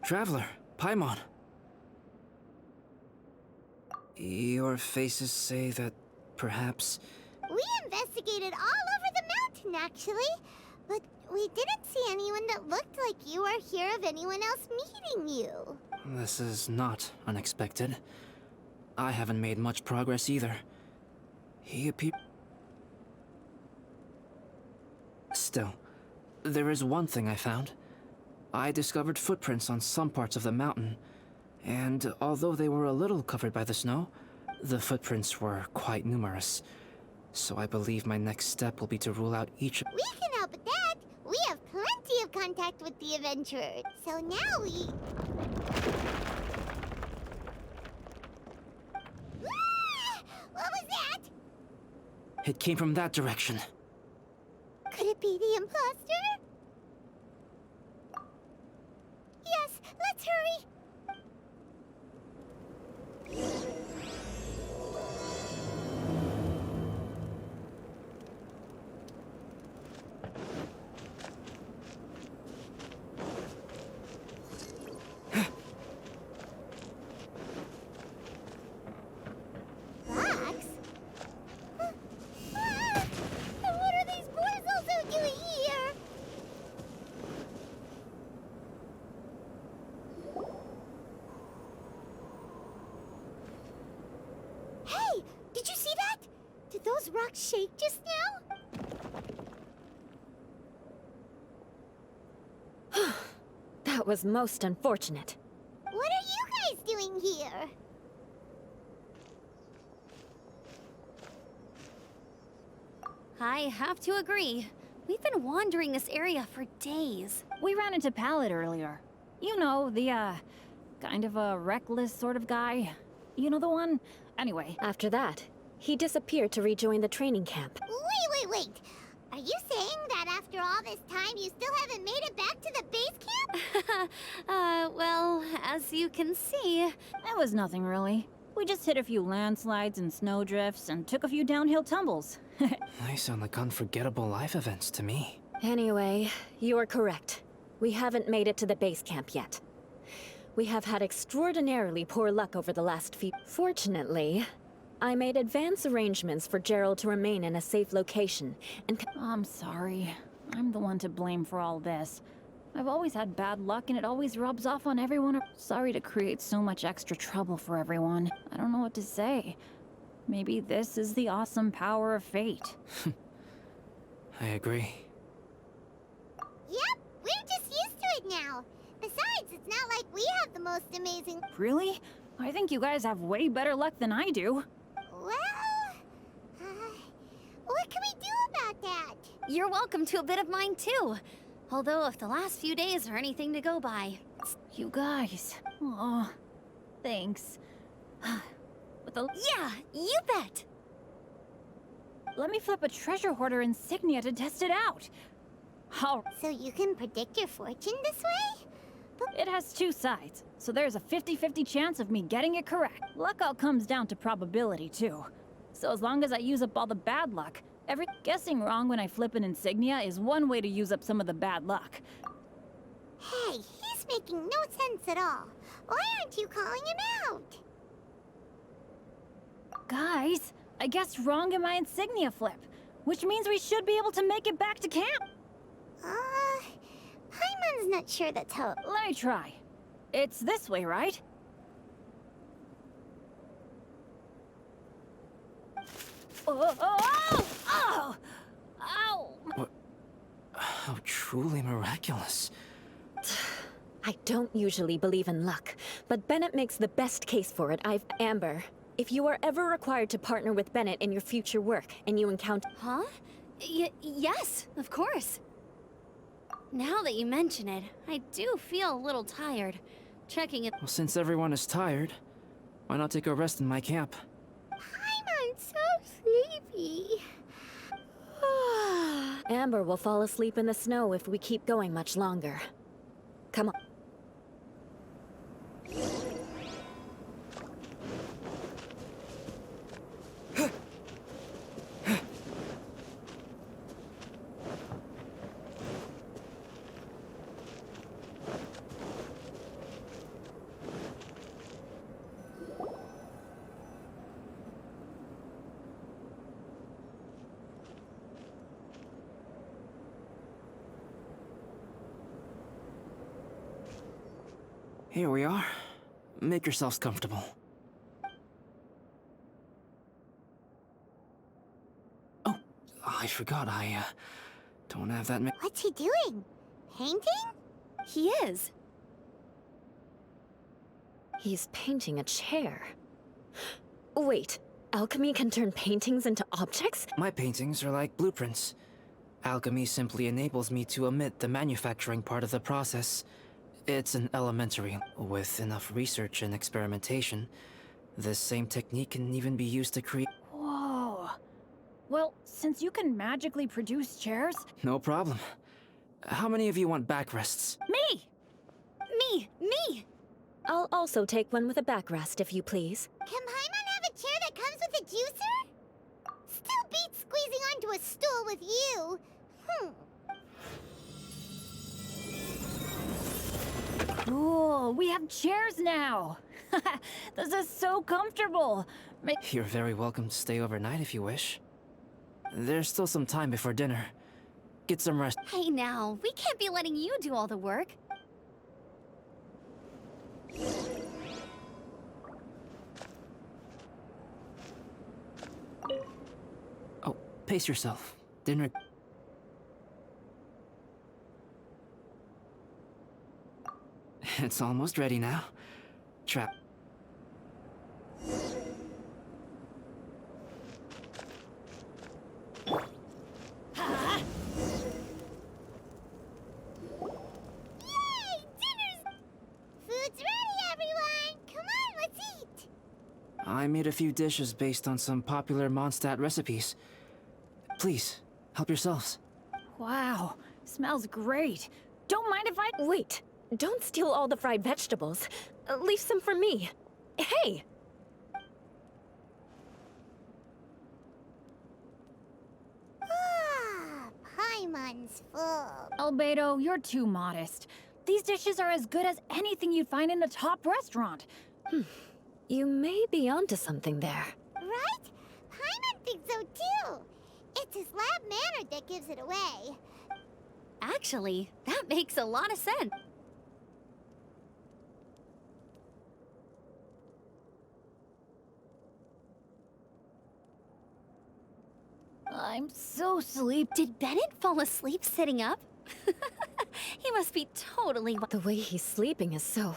Traveler, Paimon. Your faces say that perhaps... We investigated all over the mountain, actually. But we didn't see anyone that looked like you or hear of anyone else meeting you. This is not unexpected. I haven't made much progress either. He appeared... Still, there is one thing I found. I discovered footprints on some parts of the mountain, and although they were a little covered by the snow, the footprints were quite numerous. So I believe my next step will be to rule out each... We can help with that. We have plenty of contact with the adventurers. So now we... Ah! What was that? It came from that direction. Could it be the imposter? Yes, let's hurry. Fox? And what are these boys also doing here? Hey, did you see that? Did those rocks shake just now? That was most unfortunate. What are you guys doing here? I have to agree. We've been wandering this area for days. We ran into Pallet earlier. You know, the, kind of a reckless sort of guy. You know the one? Anyway. After that, he disappeared to rejoin the training camp. Wait. Are you saying that after all this time you still haven't made it back to the base camp? Well, as you can see... It was nothing really. We just hit a few landslides and snowdrifts and took a few downhill tumbles. They sound like unforgettable life events to me. Anyway, you're correct. We haven't made it to the base camp yet. We have had extraordinarily poor luck over the last few... Fortunately, I made advance arrangements for Gerald to remain in a safe location and... I'm sorry. I'm the one to blame for all this. I've always had bad luck and it always rubs off on everyone. Sorry to create so much extra trouble for everyone. I don't know what to say. Maybe this is the awesome power of fate. I agree. Yep, we're just used to it now. Besides, it's not like we have the most amazing... Really? I think you guys have way better luck than I do. Well... what can we do about that? You're welcome to a bit of mine, too. Although, if the last few days are anything to go by... You guys. Oh, thanks. But the... Yeah, you bet! Let me flip a treasure hoarder insignia to test it out. How... So you can predict your fortune this way? It has two sides, so there's a 50-50 chance of me getting it correct. Luck all comes down to probability, too. So as long as I use up all the bad luck, guessing wrong when I flip an insignia is one way to use up some of the bad luck. Hey, he's making no sense at all. Why aren't you calling him out? Guys, I guessed wrong in my insignia flip, which means we should be able to make it back to camp. Paimon's not sure that's how... Let me try. It's this way, right? Oh! Ow! What? How truly miraculous. I don't usually believe in luck, but Bennett makes the best case for it. Amber, if you are ever required to partner with Bennett in your future work, and you encounter... Huh? Yes, of course. Now that you mention it, I do feel a little tired. Checking it... Well, since everyone is tired, why not take a rest in my camp? Paimon's so sleepy. Amber will fall asleep in the snow if we keep going much longer. Come on. Here we are. Make yourselves comfortable. Oh, I forgot I don't have that many. What's he doing? Painting? He is. He's painting a chair. Wait, alchemy can turn paintings into objects? My paintings are like blueprints. Alchemy simply enables me to omit the manufacturing part of the process. It's an elementary. With enough research and experimentation, this same technique can even be used to create. Whoa. Well, since you can magically produce chairs... No problem. How many of you want backrests? Me! Me! I'll also take one with a backrest, if you please. Can Paimon have a chair that comes with a juicer? Still beats squeezing onto a stool with you. Cool, we have chairs now! This is so comfortable! You're very welcome to stay overnight if you wish. There's still some time before dinner. Get some rest. Hey now, we can't be letting you do all the work. Oh, pace yourself. Dinner. It's almost ready now. Trap. Yay! Dinner's... Food's ready, everyone! Come on, let's eat! I made a few dishes based on some popular Mondstadt recipes. Please, help yourselves. Wow, smells great. Don't mind if I... Wait, don't steal all the fried vegetables. Leave some for me. Hey! Ah, Paimon's full. Albedo, you're too modest. These dishes are as good as anything you'd find in a top restaurant. You may be onto something there. Right? Paimon thinks so too. It's his lab manner that gives it away. Actually, that makes a lot of sense. I'm so sleepy. Did Bennett fall asleep sitting up? He must be totally... The way he's sleeping is so...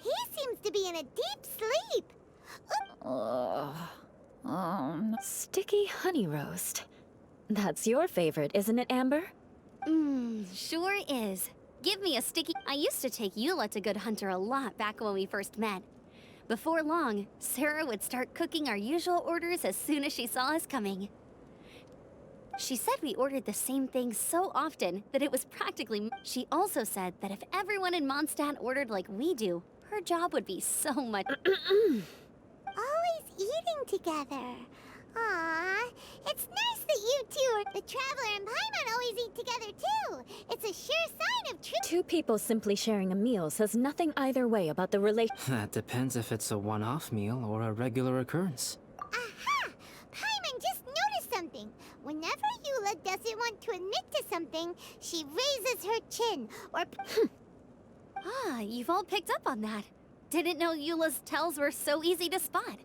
He seems to be in a deep sleep. Sticky honey roast. That's your favorite, isn't it, Amber? Sure is. Give me a sticky... I used to take Eula to Good Hunter a lot back when we first met. Before long, Sarah would start cooking our usual orders as soon as she saw us coming. She said we ordered the same thing so often that it was practically... She also said that if everyone in Mondstadt ordered like we do, her job would be so much... Always eating together. Aww, it's nice that you two are... The Traveler and Paimon always eat together too. It's a sure sign of true... Two people simply sharing a meal says nothing either way about the relation. That depends if it's a one-off meal or a regular occurrence. Aha! Paimon just noticed something. Whenever Eula doesn't want to admit to something, she raises her chin, or... Ah, you've all picked up on that. Didn't know Eula's tells were so easy to spot.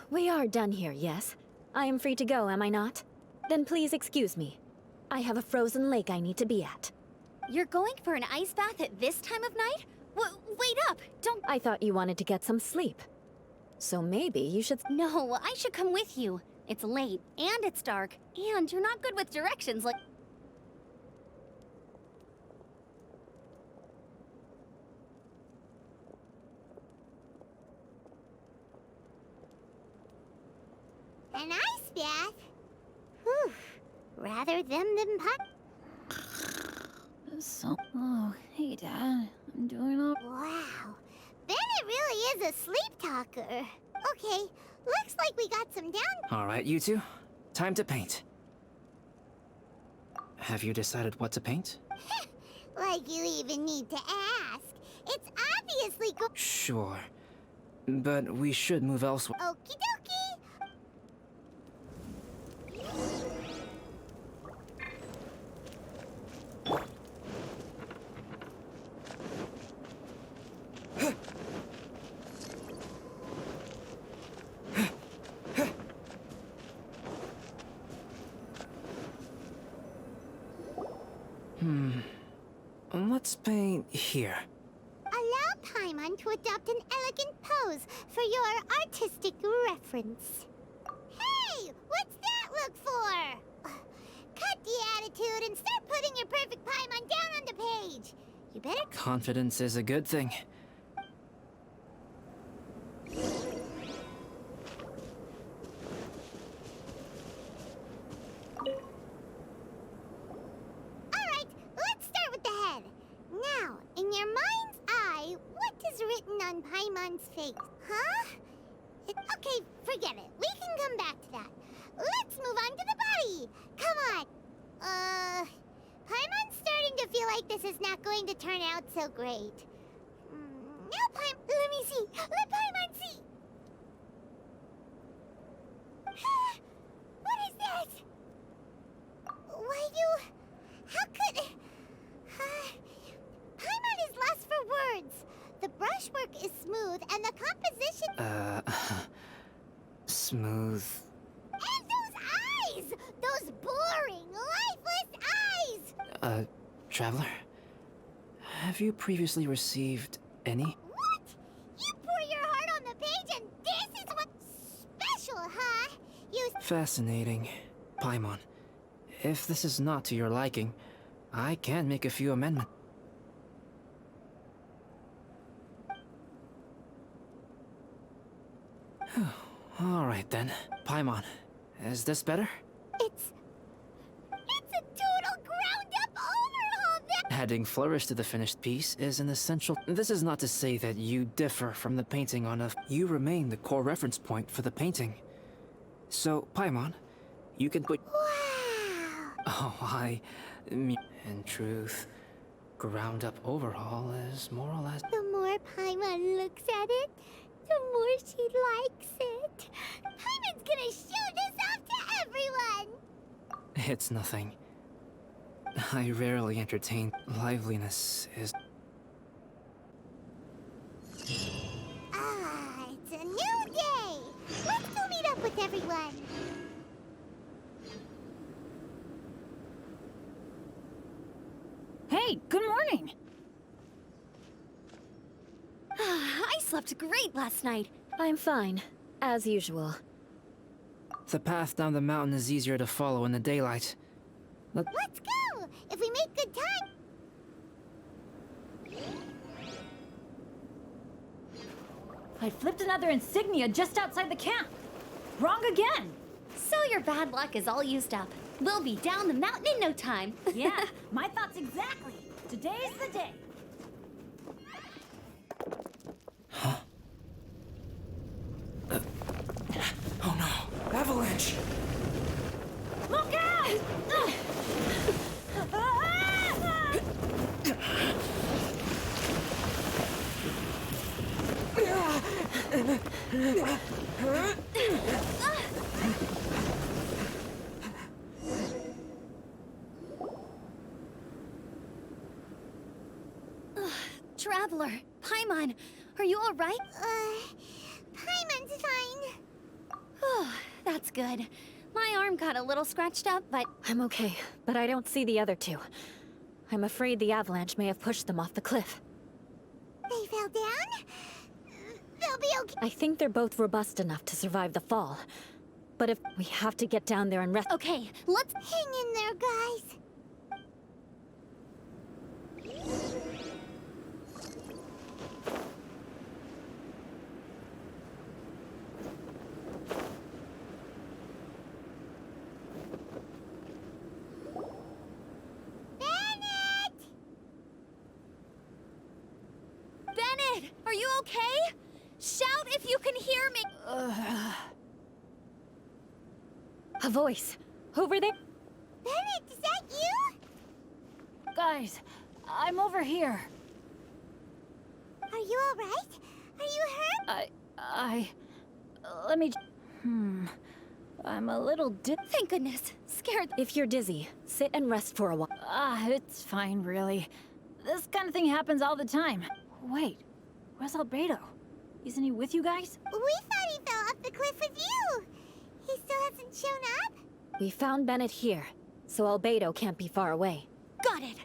We are done here, yes? I am free to go, am I not? Then please excuse me. I have a frozen lake I need to be at. You're going for an ice bath at this time of night? Wait up! Don't... I thought you wanted to get some sleep. So maybe you should... No, I should come with you. It's late, and it's dark, and you're not good with directions like... An ice bath? Whew. Rather them than pot. Oh, hey, Dad. I'm doing all... Wow. Bennett really is a sleep talker. Okay, looks like we got some down... All right, you two. Time to paint. Have you decided what to paint? Like you even need to ask. It's obviously go... Sure. But we should move elsewhere. Okie dokie. Let's paint here. Allow Paimon to adopt an elegant pose for your artistic reference. Hey, what's that look for? Cut the attitude and start putting your perfect Paimon down on the page. You better. Confidence is a good thing. Alright, let's start with the head. Now, in your mind's eye, what is written on Paimon's face? Huh? Okay, forget it. We can come back to that. Let's move on to the body. Come on. Paimon's starting to feel like this is not going to turn out so great. Now let me see. Let Paimon see. What is that? How could... Paimon is lost for words. The brushwork is smooth and the composition... Smooth. And those eyes! Those boring, lifeless eyes! Traveler? Have you previously received any? What? You pour your heart on the page and this is what's special, huh? You... Fascinating. Paimon, if this is not to your liking, I can make a few amendments. Alright then. Paimon, is this better? It's a total ground-up overhaul that... Adding flourish to the finished piece is an essential... This is not to say that you differ from the painting on a... You remain the core reference point for the painting. So, Paimon, you can put... Wow! Oh, in truth, ground-up overhaul is more or less... The more Paimon looks at it, the more she likes it. Paimon's gonna show this off to everyone! It's nothing. I rarely entertain. Liveliness is... Ah, it's a new day! Let's go meet up with everyone! Hey, good morning! I slept great last night. I'm fine, as usual. The path down the mountain is easier to follow in the daylight. Let's go! If we make good time... I flipped another insignia just outside the camp. Wrong again! So your bad luck is all used up. We'll be down the mountain in no time. Yeah, my thoughts exactly. Today's the day. Oh no! Avalanche! Look out! Traveler, Paimon, are you all right? Paimon's fine. Oh, that's good. My arm got a little scratched up, but I'm okay, but I don't see the other two. I'm afraid the avalanche may have pushed them off the cliff. They fell down? They'll be okay. I think they're both robust enough to survive the fall. But if we have to get down there and rest... okay, let's... Hang in there, guys. Bennett, are you okay? Shout if you can hear me. A voice! Over there! Bennett, is that you? Guys, I'm over here. Are you alright? Are you hurt? Let me... I'm a little Thank goodness. Scared. If you're dizzy, sit and rest for a while. It's fine, really. This kind of thing happens all the time. Wait, where's Albedo? Isn't he with you guys? We thought he fell off the cliff with you. He still hasn't shown up? We found Bennett here, so Albedo can't be far away. Got it.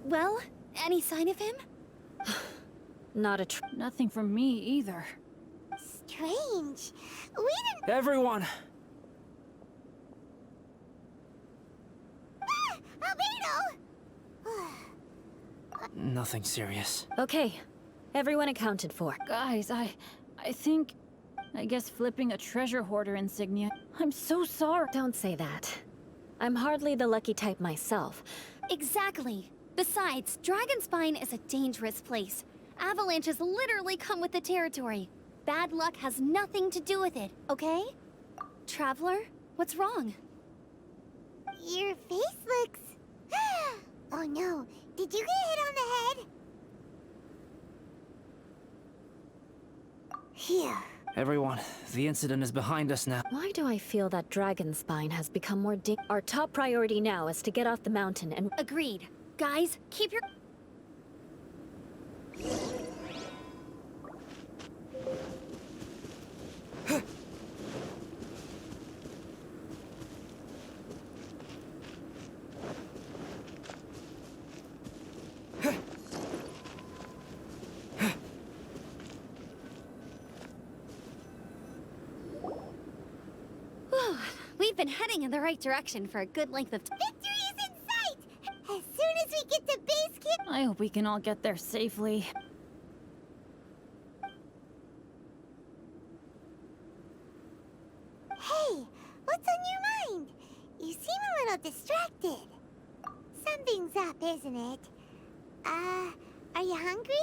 Well, any sign of him? Not a Nothing from me either. Strange. We didn't. Everyone! Ah! Albedo! Nothing serious. Okay, everyone accounted for. Guys, I guess flipping a treasure hoarder insignia. I'm so sorry. Don't say that. I'm hardly the lucky type myself. Exactly. Besides, Dragonspine is a dangerous place. Avalanches literally come with the territory. Bad luck has nothing to do with it, okay? Traveler, what's wrong? Your face looks... Oh no, did you get hit on the head? Phew. Everyone, the incident is behind us now. Why do I feel that Dragonspine has become more Our top priority now is to get off the mountain and... Agreed. Guys, keep your... We've been heading in the right direction for a good length of time. Victory is in sight! As soon as we get to base camp... I hope we can all get there safely. Hey, what's on your mind? You seem a little distracted. Something's up, isn't it? Are you hungry?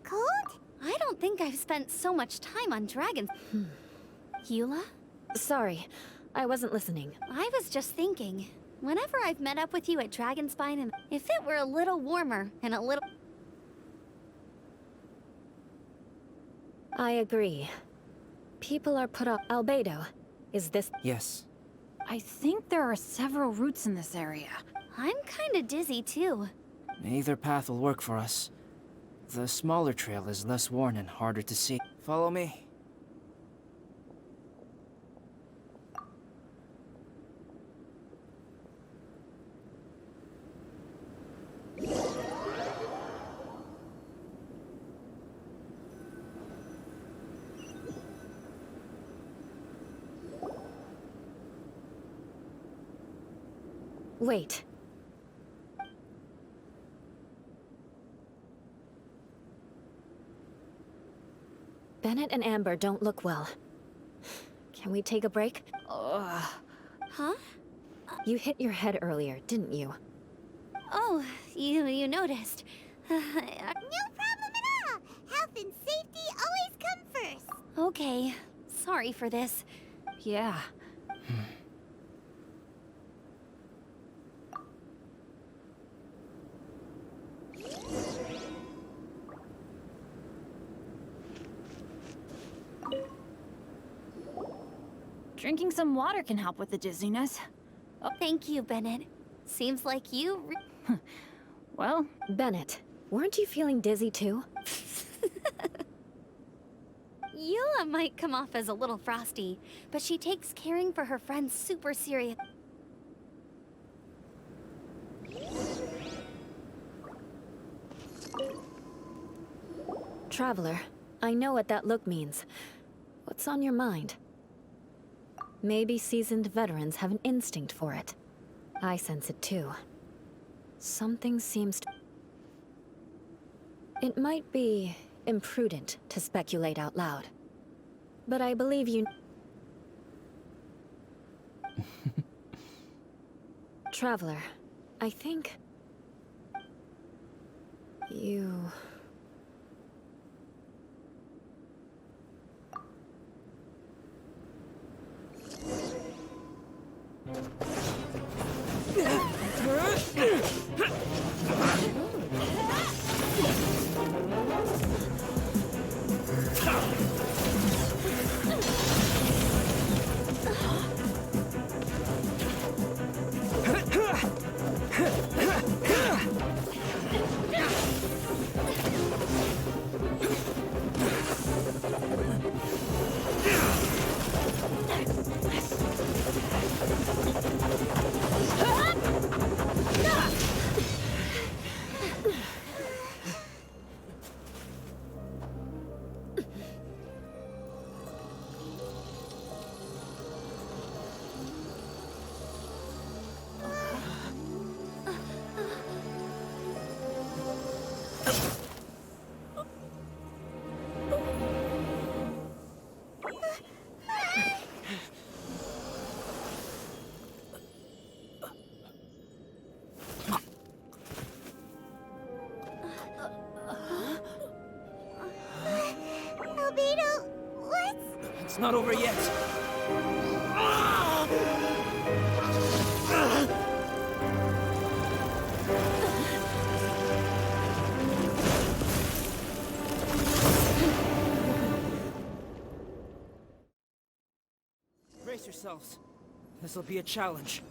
Cold? I don't think I've spent so much time on dragons. Eula? Sorry, I wasn't listening. I was just thinking, whenever I've met up with you at Dragonspine, and if it were a little warmer and a little... I agree. People are put off. Albedo, is this... Yes. I think there are several routes in this area. I'm kinda dizzy too. Either path will work for us. The smaller trail is less worn and harder to see. Follow me. Wait. Bennett and Amber don't look well. Can we take a break? Huh? You hit your head earlier, didn't you? Oh, you noticed. No problem at all! Health and safety always come first! Okay, sorry for this. Yeah. Drinking some water can help with the dizziness. Thank you, Bennett. Seems like you Well, Bennett, weren't you feeling dizzy too? Eula might come off as a little frosty, but she takes caring for her friends super serious. Traveler, I know what that look means. What's on your mind? Maybe seasoned veterans have an instinct for it. I sense it too. Something seems to... It might be imprudent to speculate out loud. But I believe you... Traveler, I think... You... It's not over yet. Brace yourselves. This'll be a challenge.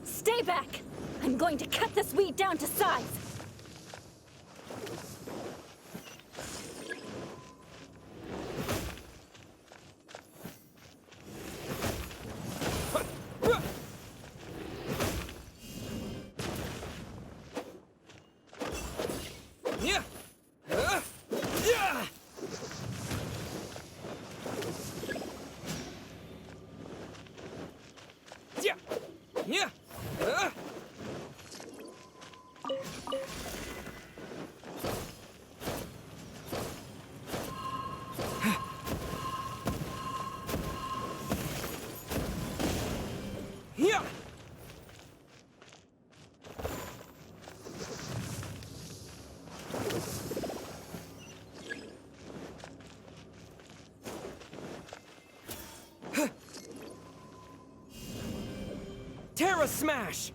Stay back! I'm going to cut this weed down to size! Yeah. Yeah. Yeah. Terra Smash!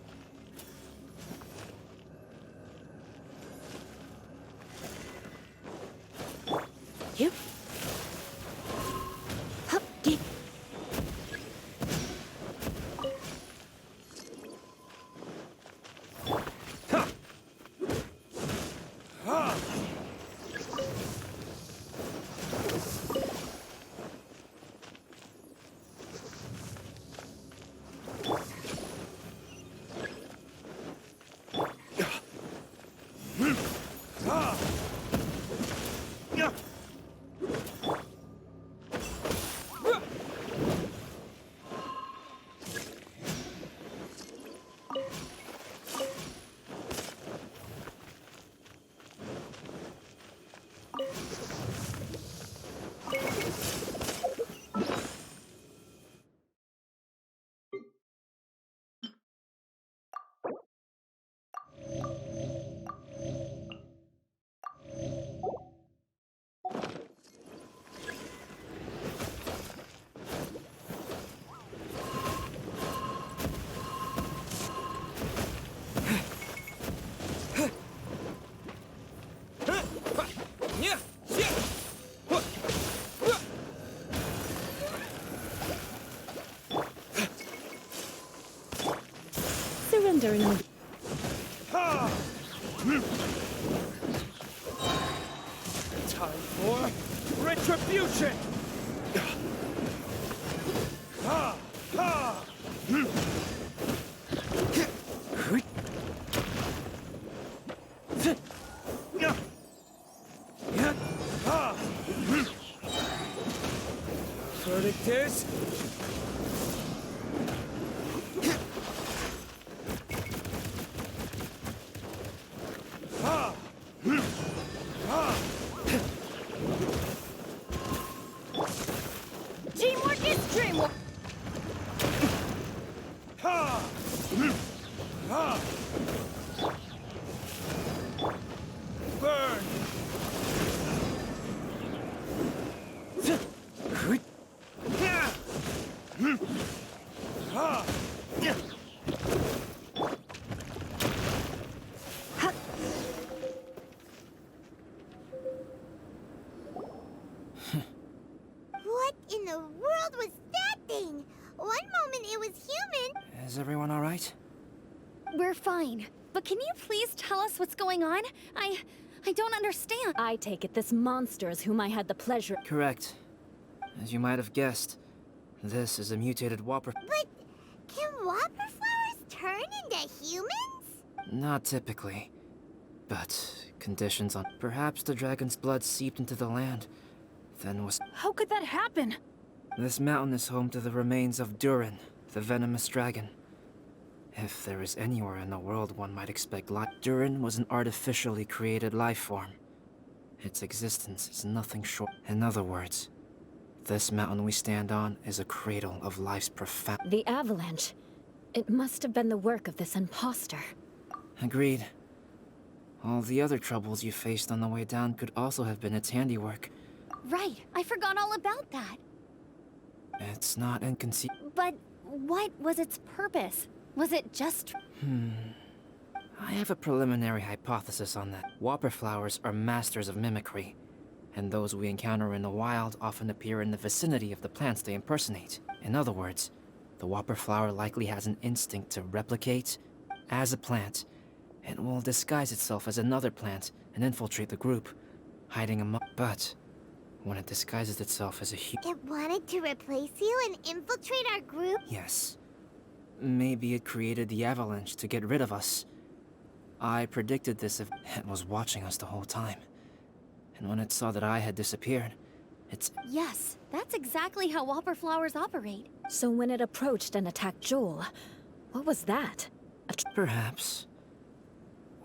You? Hup, geek. Surrendering. Time for retribution! Verdict is... Teamwork is dreamwork! Burn! What in the world was that thing? One moment it was human. Is everyone all right? We're fine. But can you please tell us what's going on? I don't understand. I take it this monster is whom I had the pleasure. Correct. As you might have guessed, this is a mutated Whopper. But can whopper flowers turn into humans? Not typically. But conditions on... Perhaps the dragon's blood seeped into the land, then was... How could that happen? This mountain is home to the remains of Durin, the venomous dragon. If there is anywhere in the world one might expect life, Durin was an artificially created life form. Its existence is nothing short. In other words, this mountain we stand on is a cradle of life's profound... The avalanche. It must have been the work of this imposter. Agreed. All the other troubles you faced on the way down could also have been its handiwork. Right, I forgot all about that. It's not inconceivable. But what was its purpose? Was it just... I have a preliminary hypothesis on that. Whopper flowers are masters of mimicry, and those we encounter in the wild often appear in the vicinity of the plants they impersonate. In other words, the whopper flower likely has an instinct to replicate as a plant, and will disguise itself as another plant and infiltrate the group, hiding among... But when it disguises itself as a It wanted to replace you and infiltrate our group? Yes. Maybe it created the avalanche to get rid of us. I predicted this if it was watching us the whole time. And when it saw that I had disappeared, Yes, that's exactly how whopper flowers operate. So when it approached and attacked Joel, what was that? Perhaps.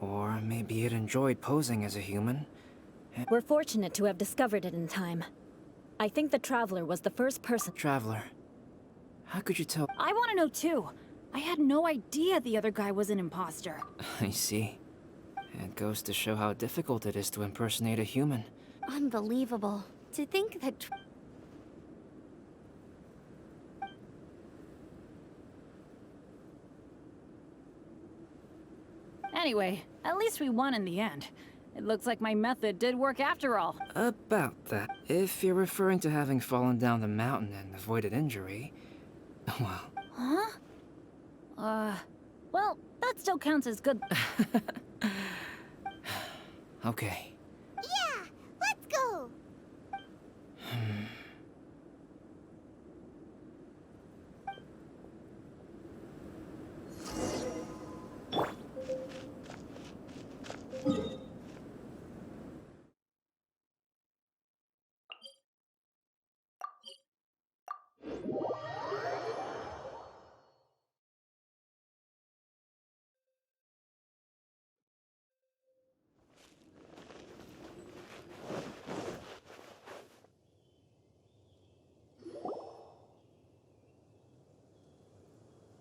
Or maybe it enjoyed posing as a human. We're fortunate to have discovered it in time. I think the Traveler was the first person. Traveler, how could you tell? I want to know too. I had no idea the other guy was an imposter. I see. It goes to show how difficult it is to impersonate a human. Unbelievable. To think that... Anyway, at least we won in the end. It looks like my method did work after all. About that, if you're referring to having fallen down the mountain and avoided injury, well... Huh? Well, that still counts as good. Okay. Yeah, let's go!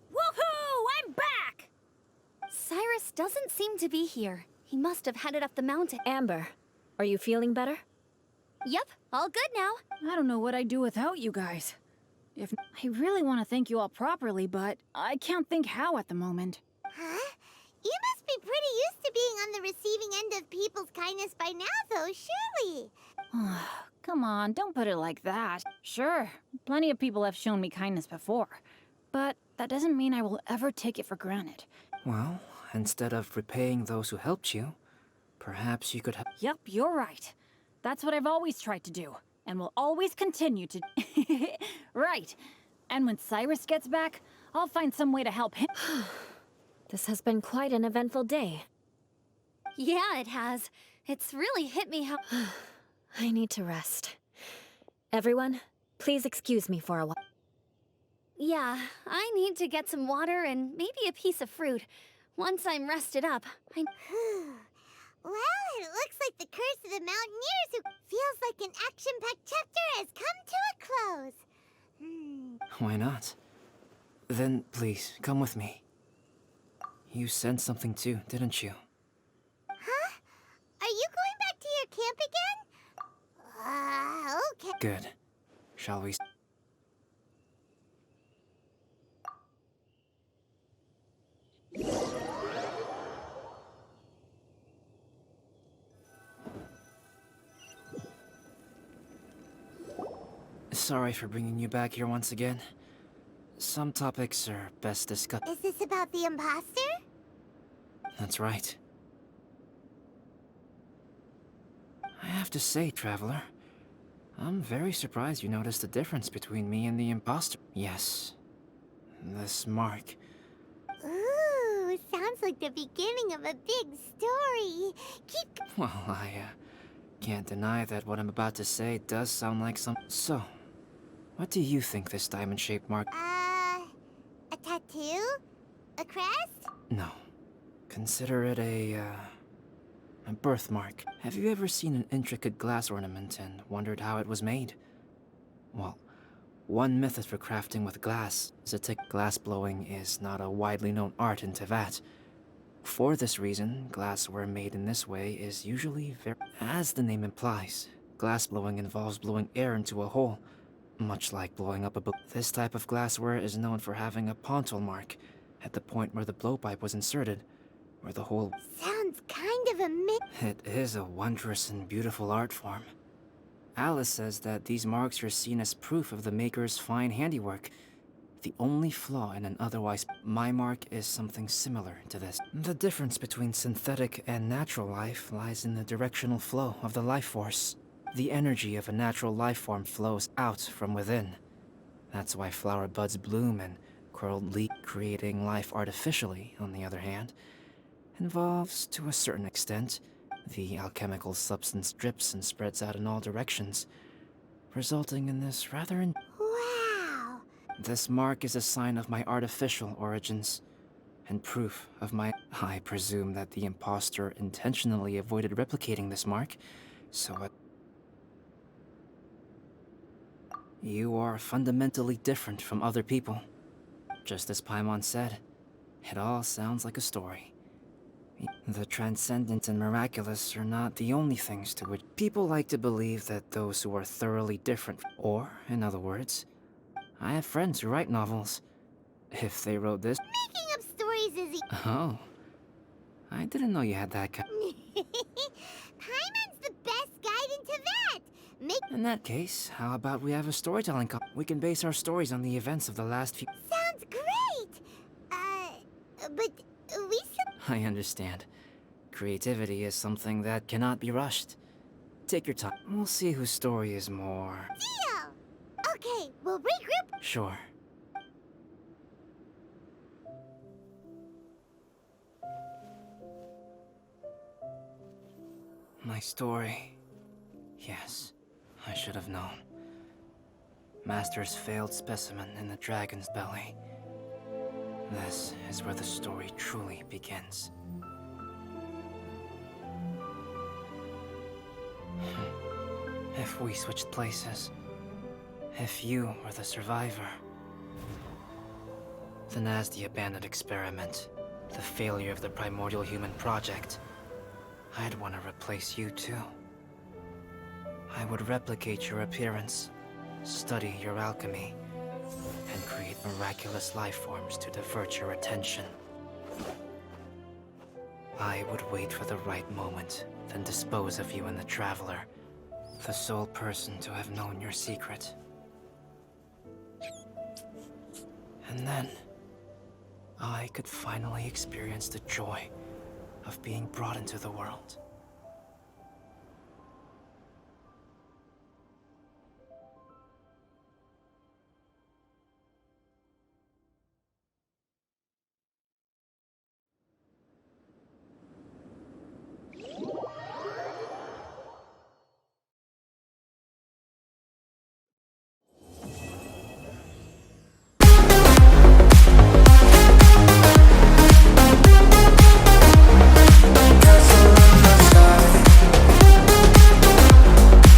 Woohoo! I'm back! Cyrus doesn't seem to be here. He must have headed up the mountain. Amber, are you feeling better? Yep, all good now. I don't know what I'd do without you guys. I really want to thank you all properly, but I can't think how at the moment. Huh? You must be pretty used to being on the receiving end of people's kindness by now, though, surely. Come on, don't put it like that. Sure, plenty of people have shown me kindness before, but that doesn't mean I will ever take it for granted. Well, instead of repaying those who helped you, perhaps you could help... Yep, you're right. That's what I've always tried to do, and will always continue to... Right. And when Cyrus gets back, I'll find some way to help him. This has been quite an eventful day. Yeah, it has. It's really hit me how... I need to rest. Everyone, please excuse me for a while. Yeah, I need to get some water and maybe a piece of fruit. Once I'm rested up, Well, it looks like the curse of the Mountaineers who feels like an action-packed chapter has come to a close. Why not? Then, please, come with me. You sensed something too, didn't you? Huh? Are you going back to your camp again? Okay. Good. Shall we... Sorry for bringing you back here once again. Some topics are best discussed. Is this about the imposter? That's right. I have to say, Traveler, I'm very surprised you noticed the difference between me and the imposter. Yes. This mark. Ooh, sounds like the beginning of a big story. Keep... Well, I can't deny that what I'm about to say does sound like some... So, what do you think this diamond-shaped mark... A tattoo? A crest? No. Consider it a birthmark. Have you ever seen an intricate glass ornament and wondered how it was made? Well, one method for crafting with glass is a glass blowing is not a widely known art in Teyvat. For this reason, glassware made in this way is usually very... As the name implies, Glass blowing involves blowing air into a hole, much like blowing up a book. This type of glassware is known for having a pontil mark at the point where the blowpipe was inserted, where the hole... Sounds kind of It is a wondrous and beautiful art form. Alice says that these marks are seen as proof of the maker's fine handiwork. The only flaw in an otherwise... My mark is something similar to this. The difference between synthetic and natural life lies in the directional flow of the life force. The energy of a natural life form flows out from within. That's why flower buds bloom and curled leaf. Creating life artificially, on the other hand, involves, to a certain extent, the alchemical substance drips and spreads out in all directions, resulting in this rather Wow! This mark is a sign of my artificial origins, and proof of my... I presume that the imposter intentionally avoided replicating this mark, so You are fundamentally different from other people. Just as Paimon said, it all sounds like a story. The transcendent and miraculous are not the only things to which people like to believe that those who are thoroughly different, or, in other words, I have friends who write novels. If they wrote this... Making up stories is Oh. I didn't know you had that kind... Paimon's the best guide into that! In that case, how about we have a storytelling We can base our stories on the events of the last few... Sounds great! But we I understand. Creativity is something that cannot be rushed. Take your time. We'll see whose story is more... Deal! Okay, we'll regroup. Sure. My story... Yes, I should have known. Master's failed specimen in the dragon's belly. This is where the story truly begins. If we switched places, if you were the survivor, then as the abandoned experiment, the failure of the primordial human project, I'd want to replace you too. I would replicate your appearance, study your alchemy, and create miraculous life forms to divert your attention. I would wait for the right moment, then dispose of you in the Traveler, the sole person to have known your secret. And then, I could finally experience the joy of being brought into the world.